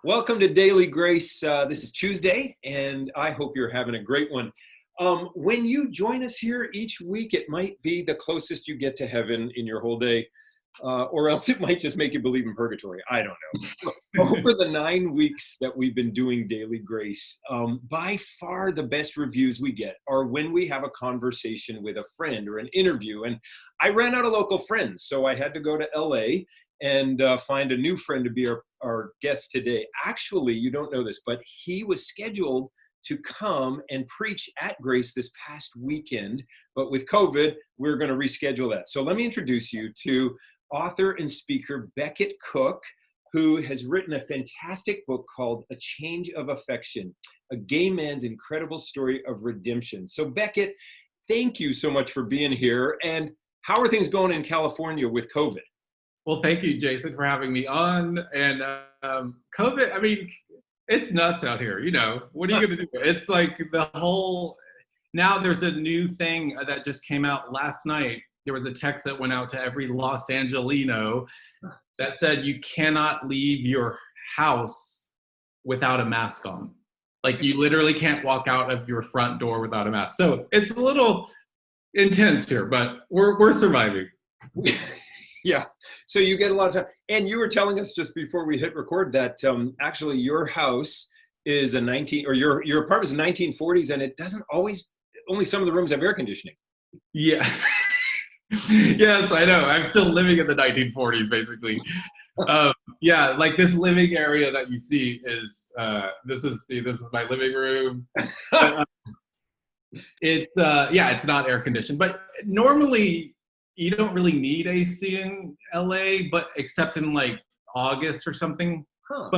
Welcome to Daily Grace. This is Tuesday, and I hope you're having a great one. When you join us here each week, it might be the closest you get to heaven in your whole day, or else it might just make you believe in purgatory. I don't know. Over the 9 weeks that we've been doing Daily Grace, by far the best reviews we get are when we have a conversation with a friend or an interview. And I ran out of local friends, so I had to go to LA and find a new friend to be our guest today. Actually, you don't know this, but he was scheduled to come and preach at Grace this past weekend. But with COVID, we're going to reschedule that. So let me introduce you to author and speaker Becket Cook, who has written a fantastic book called A Change of Affection, a gay man's incredible story of redemption. So Becket, thank you so much for being here. And how are things going in California with COVID? Well, thank you, Jason, for having me on. And COVID, I mean, it's nuts out here. You know, what are you going to do? It's like now there's a new thing that just came out last night. There was a text that went out to every Los Angelino that said you cannot leave your house without a mask on. Like you literally can't walk out of your front door without a mask. So it's a little intense here, but we're surviving. Yeah, so you get a lot of time. And you were telling us just before we hit record that actually your house is your apartment is a 1940s, and it doesn't always, only some of the rooms have air conditioning. Yeah. Yes, I know. I'm still living in the 1940s, basically. Yeah, like this living area that you see is, this is my living room. It's not air conditioned, but normally, you don't really need AC in LA, but except in like August or something. Huh.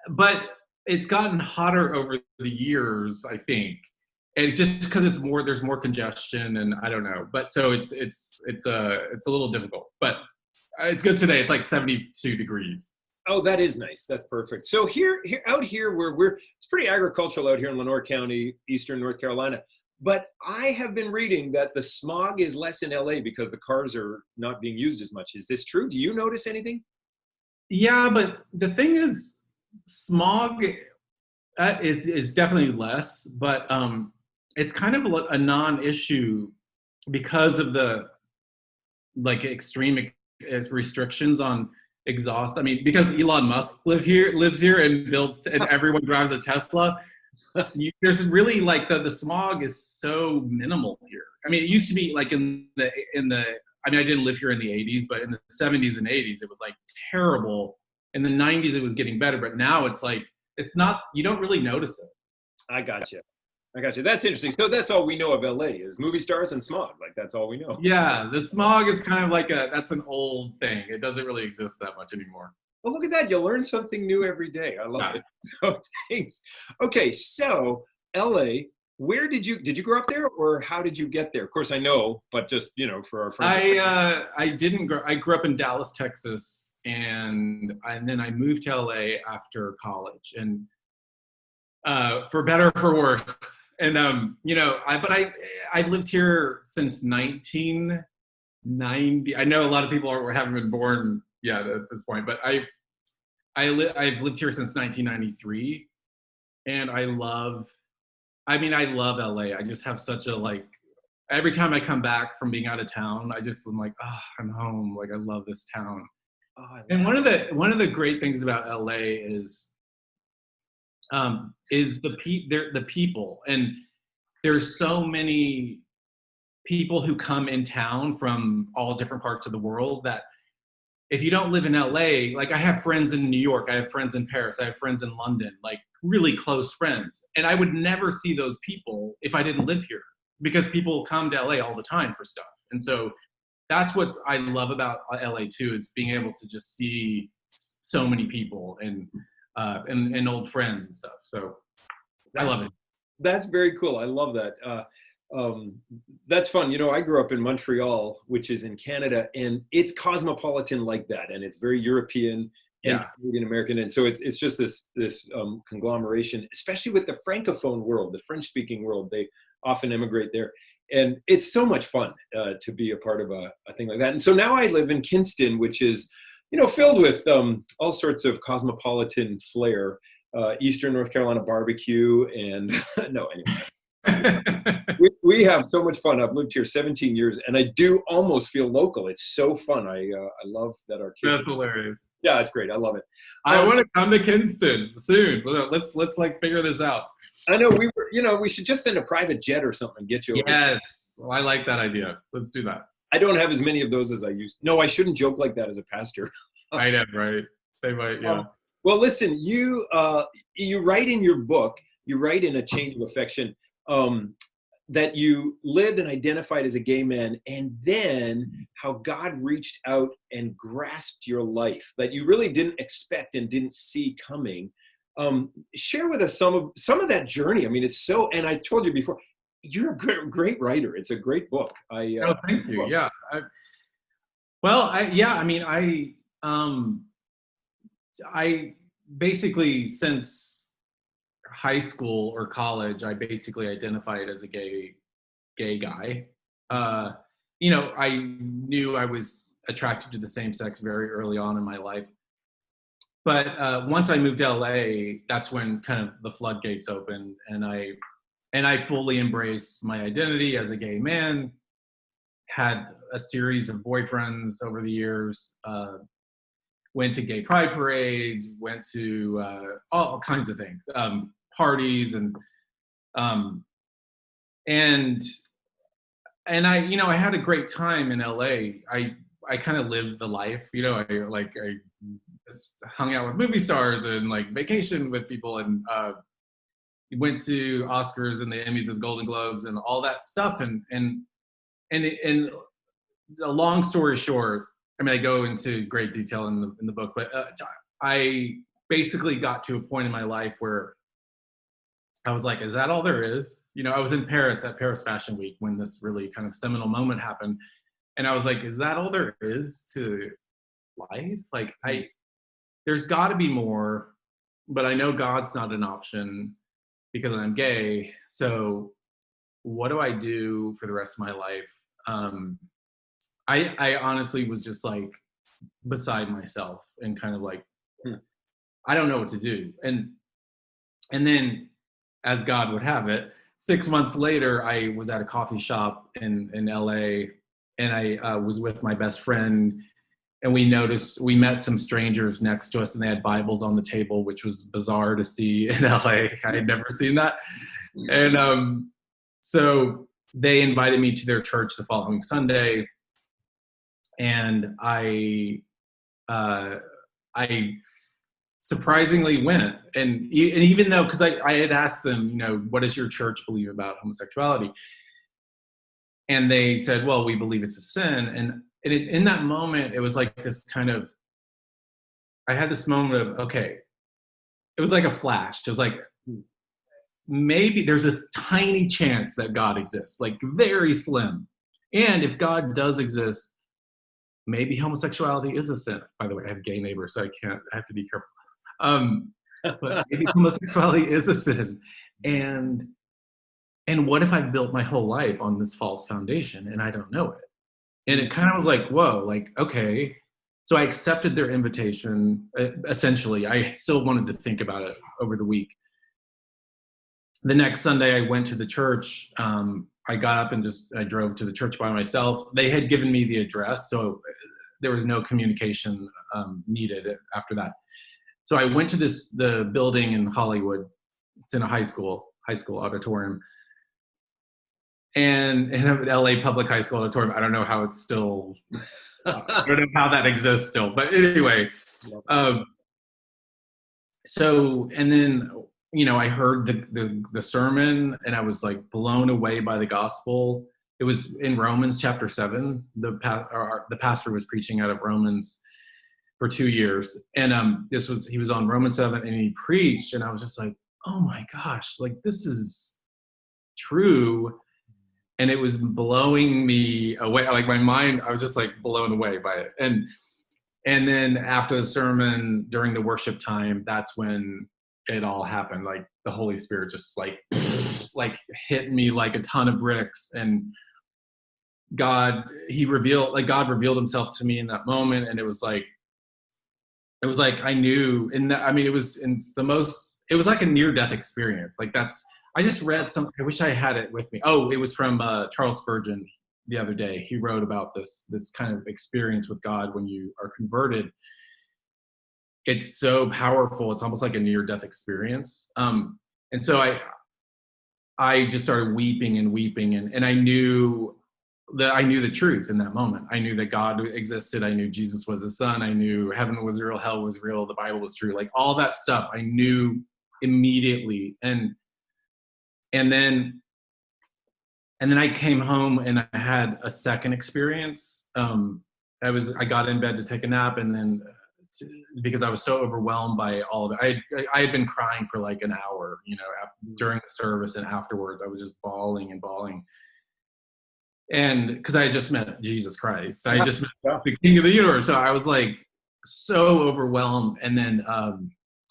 But it's gotten hotter over the years, I think, and just because there's more congestion, and I don't know. But so it's a little difficult, but it's good today. It's like 72 degrees. Oh, that is nice. That's perfect. So out here where it's pretty agricultural out here in Lenoir County, Eastern North Carolina. But I have been reading that the smog is less in LA because the cars are not being used as much. Is this true? Do you notice anything? Yeah, but the thing is, smog is definitely less, but it's kind of a non-issue because of the extreme restrictions on exhaust. I mean, because Elon Musk lives here and and everyone drives a Tesla. There's really the smog is so minimal here. I mean, it used to be like in the I mean, I didn't live here in the 80s, but in the 70s and 80s, it was like terrible. In the 90s, it was getting better, but now it's like, it's not, you don't really notice it. I got you. That's interesting. So that's all we know of LA is movie stars and smog. Like that's all we know. Yeah, the smog is kind of that's an old thing. It doesn't really exist that much anymore. Well, look at that. You learn something new every day. I love it. So thanks. Okay, so LA, where did you grow up there, or how did you get there? Of course I know, but just, for our friends. I grew up in Dallas, Texas, and then I moved to LA after college, and for better or for worse. And I've lived here since 1990. I know a lot of people haven't been born yet at this point, but I've lived here since 1993, and I love LA. I just have such every time I come back from being out of town, I'm like, oh, I'm home. Like, I love this town. And one of the great things about LA is the people, and there's so many people who come in town from all different parts of the world that if you don't live in LA, like I have friends in New York, I have friends in Paris, I have friends in London, like really close friends. And I would never see those people if I didn't live here, because people come to LA all the time for stuff. And so that's what I love about LA too, is being able to just see so many people and old friends and stuff. So I love it. That's very cool. I love that. That's fun. I grew up in Montreal, which is in Canada, and it's cosmopolitan like that, and it's very European and Canadian American, and so it's just this conglomeration, especially with the Francophone world, the French-speaking world. They often immigrate there, and it's so much fun to be a part of a thing like that. And so now I live in Kinston, which is filled with all sorts of cosmopolitan flair, Eastern North Carolina barbecue, and no, anyway. We have so much fun. I've lived here 17 years, and I do almost feel local. It's so fun. I love that our kids. That's hilarious. Yeah, it's great. I love it. I want to come to Kinston soon. Let's like figure this out. I know we should just send a private jet or something and get you over. Yes, well, I like that idea. Let's do that. I don't have as many of those as I used. No, I shouldn't joke like that as a pastor. I know, right? They might, yeah. Well, listen, you write in your book, you write in A Change of Affection, that you lived and identified as a gay man, and then how God reached out and grasped your life that you really didn't expect and didn't see coming. Share with us some of that journey. I mean, it's so, and I told you before, you're a great writer. It's a great book. Thank you. Yeah. I basically, since high school or college, I basically identified as a gay guy. I knew I was attracted to the same sex very early on in my life. But once I moved to LA, that's when kind of the floodgates opened, and I fully embraced my identity as a gay man. Had a series of boyfriends over the years. Went to gay pride parades. Went to all kinds of things, parties, and I had a great time in LA. I kind of lived the life, I just hung out with movie stars and like vacation with people, and went to Oscars and the Emmys and Golden Globes and all that stuff. And a long story short, I mean, I go into great detail in the book, but I basically got to a point in my life where I was like, is that all there is? I was in Paris at Paris Fashion Week when this really kind of seminal moment happened. And I was like, is that all there is to life? Like, there's got to be more, but I know God's not an option because I'm gay. So what do I do for the rest of my life? I honestly was just like beside myself and kind of like, I don't know what to do. And then, as God would have it, 6 months later, I was at a coffee shop in LA, and I was with my best friend, and we met some strangers next to us, and they had Bibles on the table, which was bizarre to see in LA. I had never seen that. And so they invited me to their church the following Sunday, and I surprisingly went. And even though, because I had asked them, what does your church believe about homosexuality? And they said, well, we believe it's a sin. And in that moment, it was like this kind of, I had this moment of, okay, it was like a flash. It was like, maybe there's a tiny chance that God exists, like very slim. And if God does exist, maybe homosexuality is a sin. By the way, I have gay neighbors, so I have to be careful. But maybe homosexuality is a sin. And what if I've built my whole life on this false foundation and I don't know it? And it kind of was like, whoa, like, okay. So I accepted their invitation. Essentially, I still wanted to think about it over the week. The next Sunday I went to the church. I got up and I drove to the church by myself. They had given me the address, so there was no communication needed after that. So I went to the building in Hollywood. It's in a high school auditorium. And in an LA public high school auditorium, I don't know how it's still, I don't know how that exists still. But anyway, so, and then, I heard the sermon, and I was like blown away by the gospel. It was in Romans chapter 7. The pastor was preaching out of Romans for 2 years. And he was on Romans 7, and he preached, and I was just like, oh my gosh, like this is true. And it was blowing me away. Like my mind, I was just like blown away by it. And then after the sermon, during the worship time, that's when it all happened. Like the Holy Spirit just like hit me like a ton of bricks. And God revealed himself to me in that moment. And it was like, it was like I knew in that, I mean, it was in the most, it was like a near death experience. Like that's, I just read some, I wish I had it with me. Oh, it was from Charles Spurgeon the other day. He wrote about this kind of experience with God when you are converted. It's so powerful. It's almost like a near death experience. And so I just started weeping and weeping, and I knew the truth in that moment. I knew that God existed. I knew Jesus was his son. I knew heaven was real, hell was real, the Bible was true. Like all that stuff I knew immediately. And then I came home and I had a second experience. I got in bed to take a nap, and then because I was so overwhelmed by all of it, I had been crying for like an hour, during the service, and afterwards I was just bawling and bawling. And because I had just met Jesus Christ, I just met the King of the universe, so I was like so overwhelmed. And then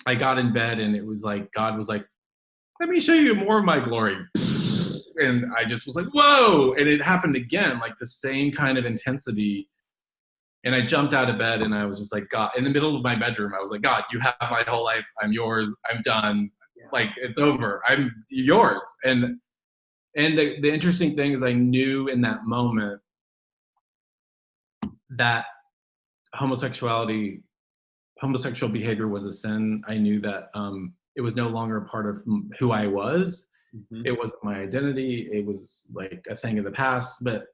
I got in bed, and it was like God was like, "Let me show you more of my glory." And I just was like, "Whoa!" And it happened again, like the same kind of intensity. And I jumped out of bed, and I was just like, God, in the middle of my bedroom, I was like, "God, you have my whole life. I'm yours. I'm done. Like, it's over. I'm yours." And the interesting thing is I knew in that moment that homosexual behavior was a sin. I knew that it was no longer a part of who I was. Mm-hmm. It wasn't my identity. It was like a thing of the past. But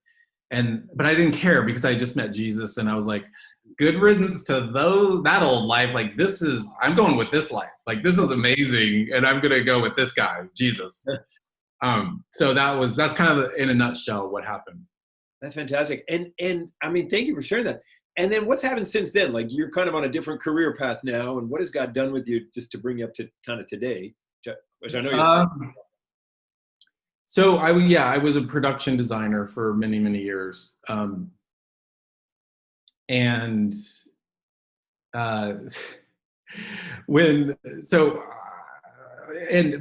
I didn't care because I just met Jesus, and I was like, good riddance to that old life. Like I'm going with this life. Like this is amazing, and I'm gonna go with this guy, Jesus. So that's kind of in a nutshell what happened. That's fantastic. And I mean, thank you for sharing that. And then what's happened since then? Like you're kind of on a different career path now, and what has God done with you just to bring you up to kind of today, which I know you. So I was a production designer for many, many years. And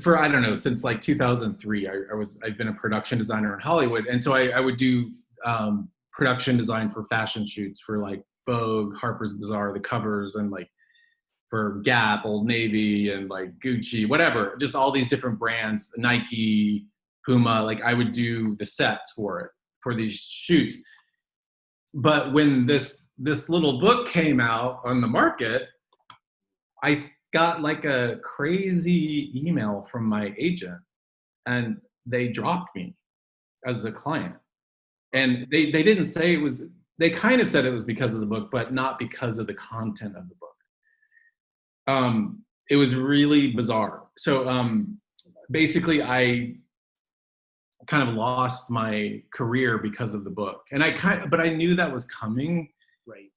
for, I don't know, since like 2003, I've been a production designer in Hollywood. And so I would do production design for fashion shoots for like Vogue, Harper's Bazaar, the covers, and like for Gap, Old Navy, and like Gucci, whatever, just all these different brands, Nike, Puma. Like I would do the sets for these shoots. But when this little book came out on the market, I got like a crazy email from my agent, and they dropped me as a client. And they didn't say it was, they kind of said it was because of the book, but not because of the content of the book. It was really bizarre. So basically I kind of lost my career because of the book. And but I knew that was coming. Right.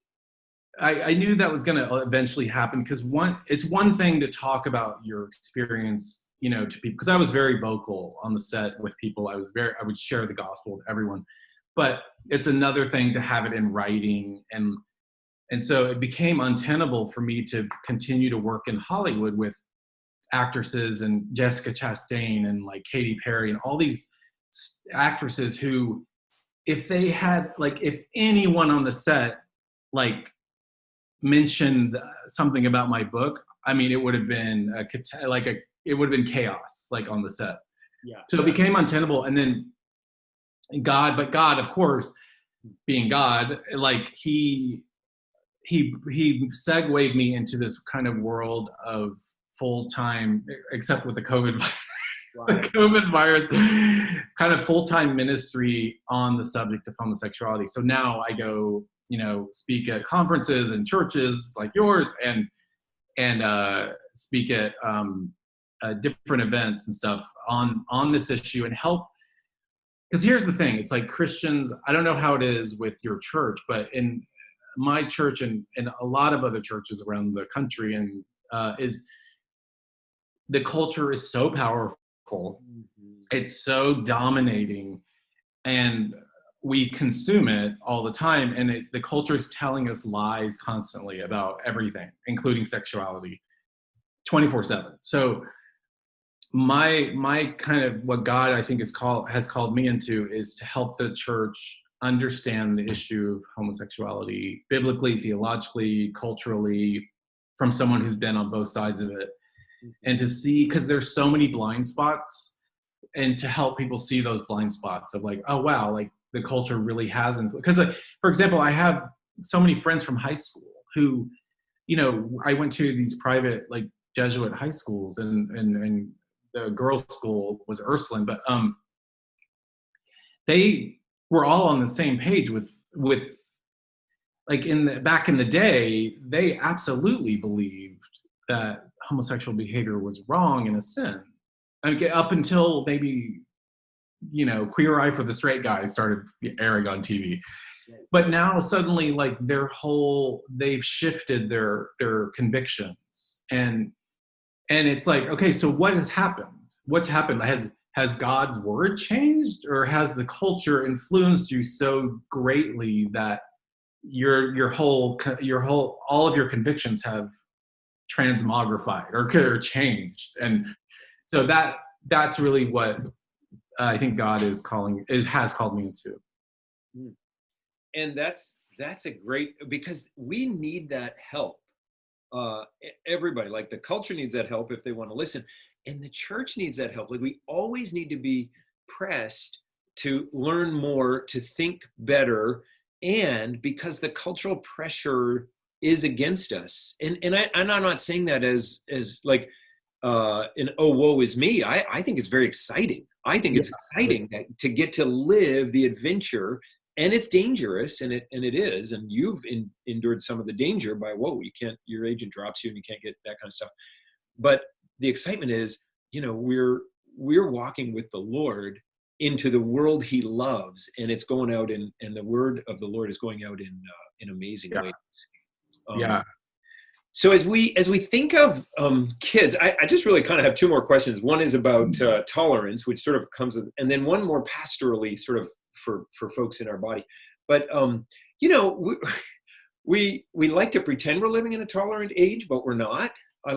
I knew that was going to eventually happen, because it's one thing to talk about your experience, to people, because I was very vocal on the set with people. I would share the gospel with everyone, but it's another thing to have it in writing. And so it became untenable for me to continue to work in Hollywood with actresses and Jessica Chastain and like Katy Perry and all these actresses who, if anyone on the set like mentioned something about my book, I mean, it would have been chaos like on the set. Yeah. So it became untenable. And then God, of course, being God, like he segued me into this kind of world of full-time, except with the COVID virus, kind of full-time ministry on the subject of homosexuality. So now I go, speak at conferences and churches like yours, and speak at different events and stuff on this issue, and help. Because here's the thing, it's like Christians, I don't know how it is with your church, but in my church and a lot of other churches around the country, and is the culture is so powerful. Mm-hmm. It's so dominating, and we consume it all the time. And the culture is telling us lies constantly about everything, including sexuality, 24/7. So my kind of what God, I think, has called me into is to help the church understand the issue of homosexuality biblically, theologically, culturally, from someone who's been on both sides of it, and to see, because there's so many blind spots, and to help people see those blind spots of like, oh wow, like the culture really has influence. Because like, for example, I have so many friends from high school who, you know, I went to these private like Jesuit high schools, and the girls' school was Ursuline, but they were all on the same page with like back in the day, they absolutely believed that homosexual behavior was wrong and a sin. I mean, up until maybe, you know, Queer Eye for the Straight Guy started airing on TV. But now suddenly, like they've shifted their convictions, and it's like, okay, so what has happened? What's happened? Has God's word changed, or has the culture influenced you so greatly that your whole all of your convictions have transmogrified or changed? And so that's really what I think God has called me into. And that's a great, because we need that help. Everybody, like the culture needs that help if they want to listen, and the church needs that help. Like we always need to be pressed to learn more, to think better, and because the cultural pressure is against us. And I'm not saying that as like oh, woe is me. I think it's very exciting. I think it's exciting to get to live the adventure, and it's dangerous, and it is. And you've endured some of the danger by, whoa, your agent drops you and you can't get that kind of stuff. But the excitement is, you know, we're walking with the Lord into the world he loves, and it's going out and the word of the Lord is going out in amazing ways. So as we think of kids, I just really kind of have two more questions. One is about tolerance, which sort of comes, and then one more pastorally, sort of for folks in our body. But you know, we like to pretend we're living in a tolerant age, but we're not. I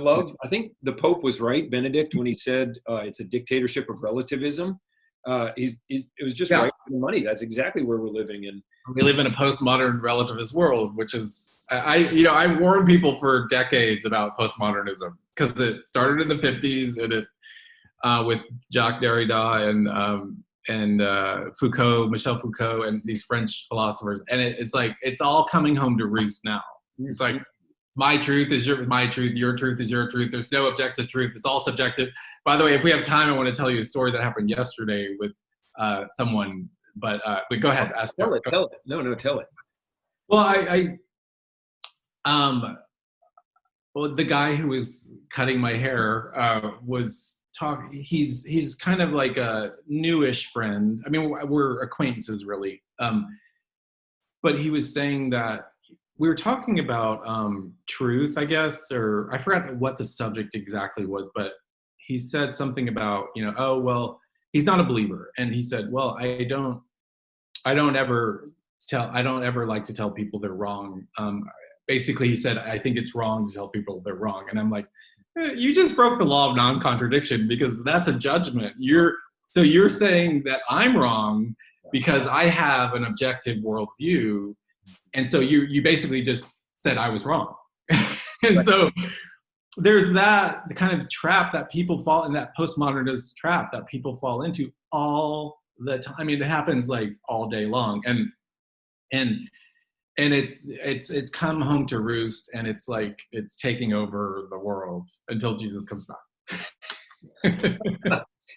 think the Pope was right, Benedict, when he said it's a dictatorship of relativism. It was just right for the money. That's exactly where we're living in. We live in a postmodern relativist world, which is, I warned people for decades about postmodernism, because it started in the 50s, and it with Jacques Derrida and Michel Foucault, and these French philosophers, and it's like it's all coming home to roost now. It's like my truth is my truth, your truth is your truth. There's no objective truth. It's all subjective. By the way, if we have time, I want to tell you a story that happened yesterday with someone. But go ahead. Tell it. No, tell it. Well, well, the guy who was cutting my hair was talking. He's kind of like a newish friend. I mean, we're acquaintances, really. But he was saying that we were talking about truth, I guess, or I forgot what the subject exactly was, but he said something about, you know, oh, well, he's not a believer. And he said, well, I don't ever like to tell people they're wrong. Basically, he said, I think it's wrong to tell people they're wrong. And I'm like, you just broke the law of non-contradiction, because that's a judgment. You're saying that I'm wrong because I have an objective worldview. And so you basically just said I was wrong. And so there's that kind of trap that people fall in, that postmodernist trap that people fall into all the time. I mean, it happens like all day long, and it's come home to roost, and it's like it's taking over the world until Jesus comes back.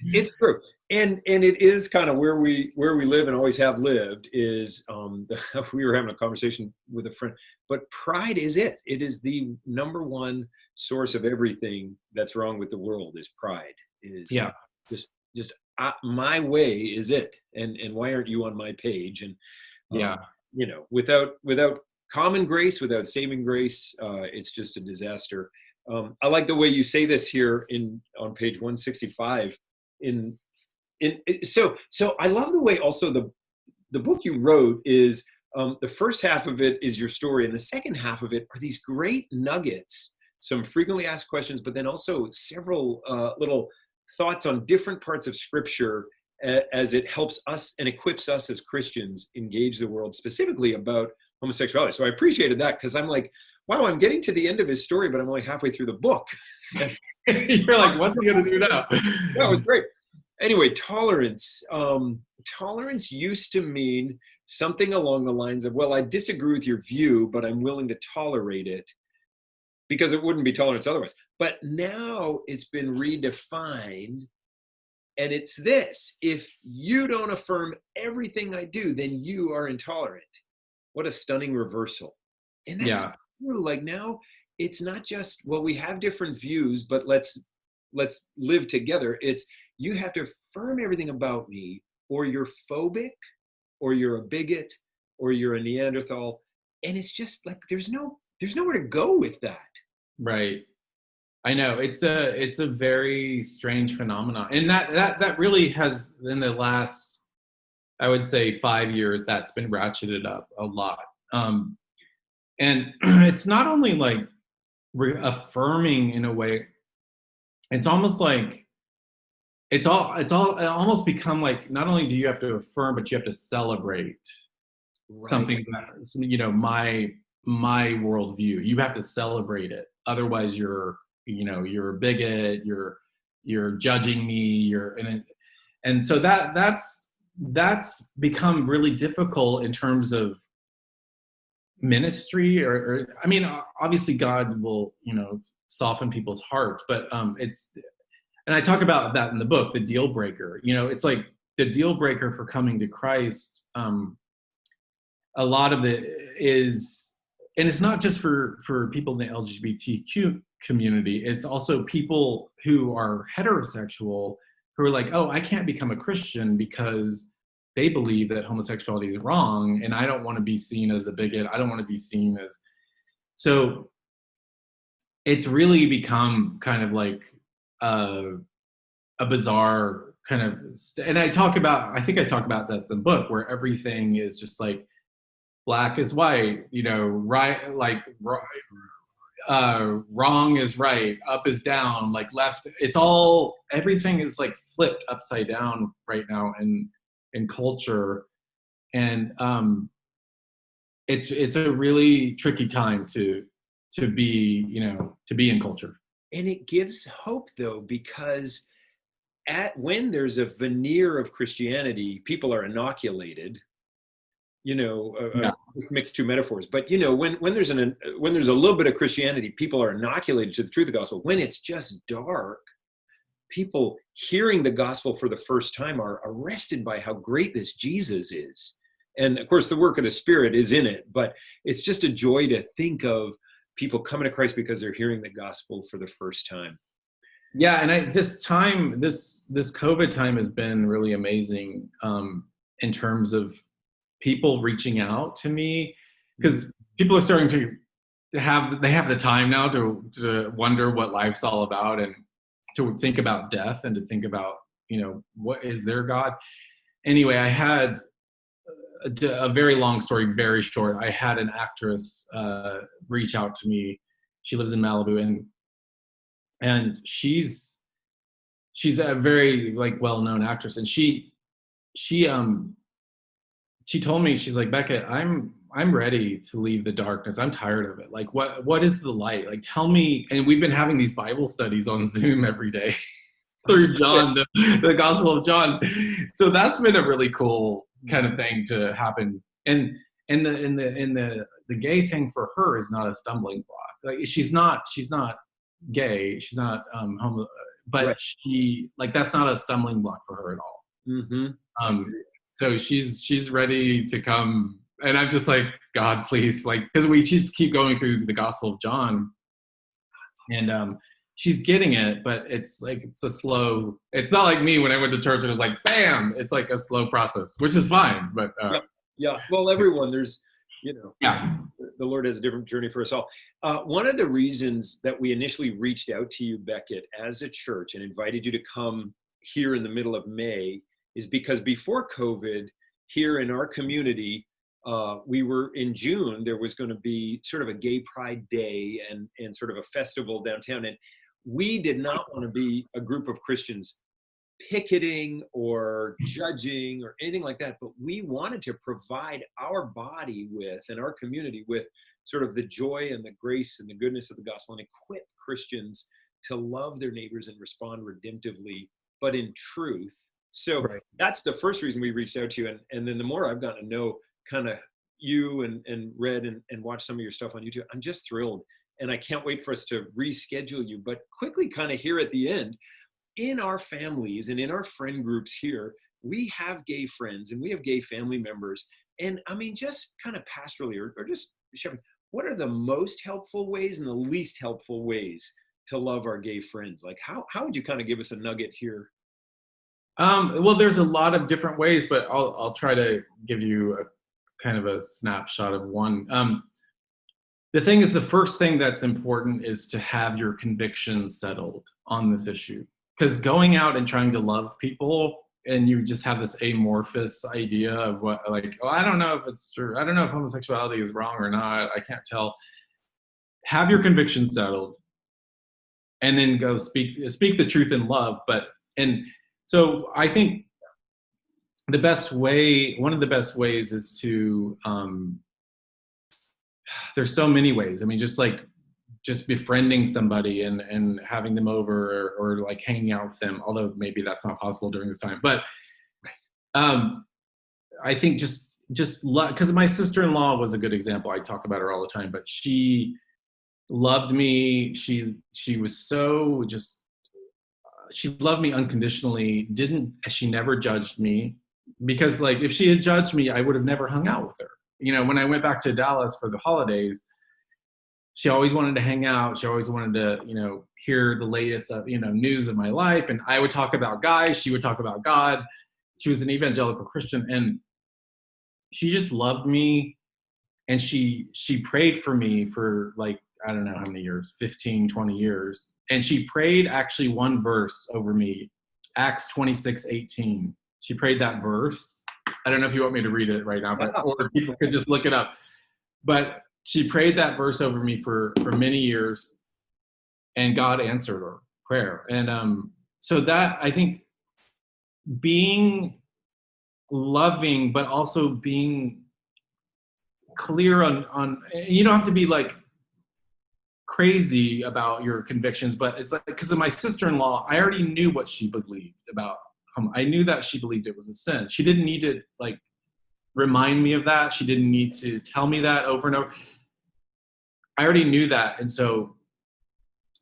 It's true, and it is kind of where we live and always have lived. Is we were having a conversation with a friend, but pride is it. It is the number one source of everything that's wrong with the world. Is pride. Is just my way is it, and why aren't you on my page? And you know, without common grace, without saving grace, it's just a disaster. I like the way you say this here on page 165. So I love the way also the book you wrote is the first half of it is your story, and the second half of it are these great nuggets, some frequently asked questions, but then also several little thoughts on different parts of Scripture as it helps us and equips us as Christians engage the world specifically about homosexuality. So I appreciated that, because I'm like, wow, I'm getting to the end of his story, but I'm only halfway through the book. You're like, what's he gonna do now? That was great. Anyway, tolerance. Tolerance used to mean something along the lines of, well, I disagree with your view, but I'm willing to tolerate it because it wouldn't be tolerance otherwise. But now it's been redefined, and it's this: if you don't affirm everything I do, then you are intolerant. What a stunning reversal. And that's Yeah, true. Like now, it's not just, well, we have different views, but let's live together. It's, you have to affirm everything about me, or you're phobic, or you're a bigot, or you're a Neanderthal. And it's just like there's nowhere to go with that. right. I know it's a very strange phenomenon, and that really has in the last, I would say, 5 years, that's been ratcheted up a lot. And it's not only like affirming in a way, it's almost like it almost become like, not only do you have to affirm, but you have to celebrate Right. something that, my worldview. You have to celebrate it, otherwise you're a bigot, you're judging me, and so that's become really difficult in terms of ministry, or I mean, obviously God will, soften people's hearts, but it's, and I talk about that in the book, the deal breaker. It's like the deal breaker for coming to Christ. A lot of it is, and it's not just for people in the LGBTQ community. It's also people who are heterosexual who are like, oh, I can't become a Christian because they believe that homosexuality is wrong, and I don't want to be seen as a bigot. I don't want to be seen as, so it's really become kind of like a bizarre kind of, and I think I talk about that in the book, where everything is just like black is white, right, like wrong is right, up is down, like left. It's all, everything is like flipped upside down right now in culture, and it's a really tricky time to be to be in culture. And it gives hope though, because when there's a veneer of Christianity, people are inoculated. Yeah, Just mix two metaphors, but when there's when there's a little bit of Christianity, people are inoculated to the truth of the gospel. When it's just dark, people hearing the gospel for the first time are arrested by how great this Jesus is. And of course, the work of the Spirit is in it, but it's just a joy to think of people coming to Christ because they're hearing the gospel for the first time. yeah, and this COVID time has been really amazing, in terms of people reaching out to me, because people are starting to have the time now to wonder what life's all about, and to think about death, and to think about, what is their God. Anyway, I had a very long story, very short. I had an actress reach out to me. She lives in Malibu, and she's a very like well-known actress, and she told me, she's like, Beckett, I'm ready to leave the darkness. I'm tired of it. Like, what is the light? Like, tell me. And we've been having these Bible studies on Zoom every day through John, the Gospel of John. So that's been a really cool kind of thing to happen. And the gay thing for her is not a stumbling block. Like, she's not gay. She's not homo, but Right. she, like, that's not a stumbling block for her at all. Mm-hmm. Um, so she's ready to come, and I'm just like, God, please, like, because we just keep going through the Gospel of John, and she's getting it, but it's like, it's not like me when I went to church and it was like, bam, it's like a slow process, which is fine, but Yeah. Well, everyone, there's, yeah. the Lord has a different journey for us all. One of the reasons that we initially reached out to you, Beckett, as a church and invited you to come here in the middle of May is because before COVID, here in our community, we were in June, there was going to be sort of a gay pride day and sort of a festival downtown. And we did not want to be a group of Christians picketing or judging or anything like that, but we wanted to provide our body with, and our community with, sort of the joy and the grace and the goodness of the gospel and equip Christians to love their neighbors and respond redemptively, but in truth. So Right. that's the first reason we reached out to you. And then the more I've gotten to know kind of you and read and watched some of your stuff on YouTube, I'm just thrilled. And I can't wait for us to reschedule you. But quickly, kind of here at the end, in our families and in our friend groups here, we have gay friends and we have gay family members. And I mean, just kind of pastorally or just shepherding, what are the most helpful ways and the least helpful ways to love our gay friends? Like how would you kind of give us a nugget here? Well, there's a lot of different ways, but I'll try to give you a kind of a snapshot of one. The thing is, the first thing that's important is to have your convictions settled on this issue. Because going out and trying to love people, and you just have this amorphous idea of what, like, oh, I don't know if it's true. I don't know if homosexuality is wrong or not. I can't tell. Have your convictions settled, and then go speak the truth in love. And so I think one of the best ways is to, there's so many ways. I mean, just befriending somebody and having them over or like hanging out with them, although maybe that's not possible during this time. But I think just because my sister-in-law was a good example. I talk about her all the time, but she loved me. She was so just, she loved me unconditionally. She never judged me, because like if she had judged me, I would have never hung out with her. You know, when I went back to Dallas for the holidays, she always wanted to hang out. She always wanted to, hear the latest of, news of my life. And I would talk about guys. She would talk about God. She was an evangelical Christian, and she just loved me. And she prayed for me for like, I don't know how many years, 15, 20 years. And she prayed actually one verse over me, Acts 26:18. She prayed that verse. I don't know if you want me to read it right now, or people could just look it up. But she prayed that verse over me for many years, and God answered her prayer. And so that, I think, being loving, but also being clear on you don't have to be like crazy about your convictions, but it's like, because of my sister-in-law, I already knew what she believed about. I knew that she believed it was a sin. She didn't need to like remind me of that. She didn't need to tell me that over and over. I already knew that. And so,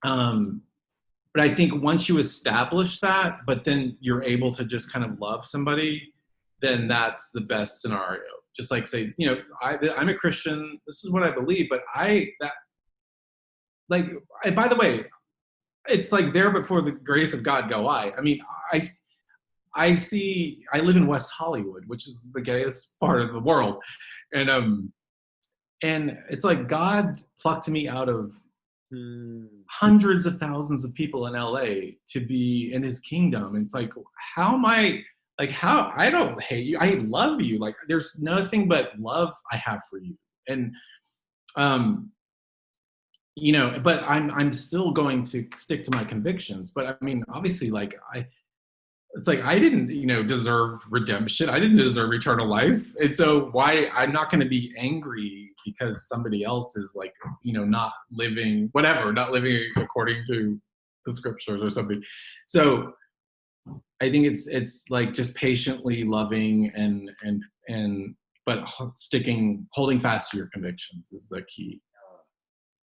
but I think once you establish that, but then you're able to just kind of love somebody, then that's the best scenario. Just like say, I'm a Christian. This is what I believe, but and by the way, it's like there before the grace of God go I. I mean, I live in West Hollywood, which is the gayest part of the world. And it's like God plucked me out of hundreds of thousands of people in LA to be in his kingdom. And it's like, I don't hate you. I love you. Like there's nothing but love I have for you. And, but I'm still going to stick to my convictions. But I mean, obviously it's like I didn't, deserve redemption. I didn't deserve eternal life. And so I'm not going to be angry because somebody else is like, not living according to the scriptures or something. So I think it's like just patiently loving but holding fast to your convictions is the key.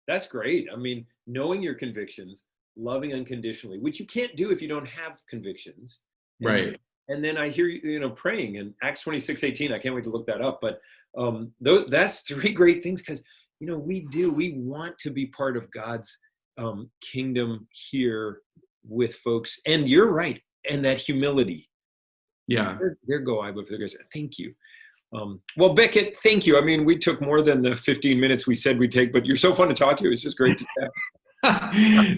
That's great. I mean, knowing your convictions, loving unconditionally, which you can't do if you don't have convictions. Right. And then I hear you, praying in Acts 26:18. I can't wait to look that up. But that's three great things because, we want to be part of God's kingdom here with folks. And you're right. And that humility. Yeah. There go I with the grace. Thank you. Well, Beckett, thank you. I mean, we took more than the 15 minutes we said we'd take, but you're so fun to talk to. It's just great to chat.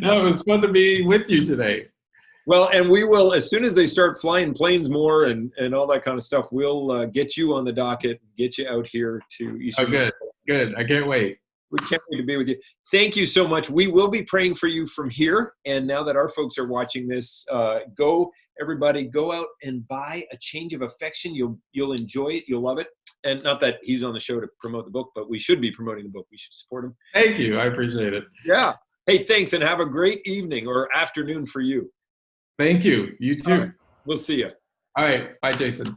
No, it was fun to be with you today. Well, and we will, as soon as they start flying planes more and all that kind of stuff, we'll get you on the docket, get you out here to Eastern. Oh, good. I can't wait. We can't wait to be with you. Thank you so much. We will be praying for you from here. And now that our folks are watching this, everybody go out and buy A Change of Affection. You'll enjoy it. You'll love it. and not that he's on the show to promote the book, but we should be promoting the book. We should support him. Thank you. I appreciate it. Yeah. Hey, thanks, and have a great evening or afternoon for you. Thank you. You too. All right. We'll see you. All right. Bye, Jason.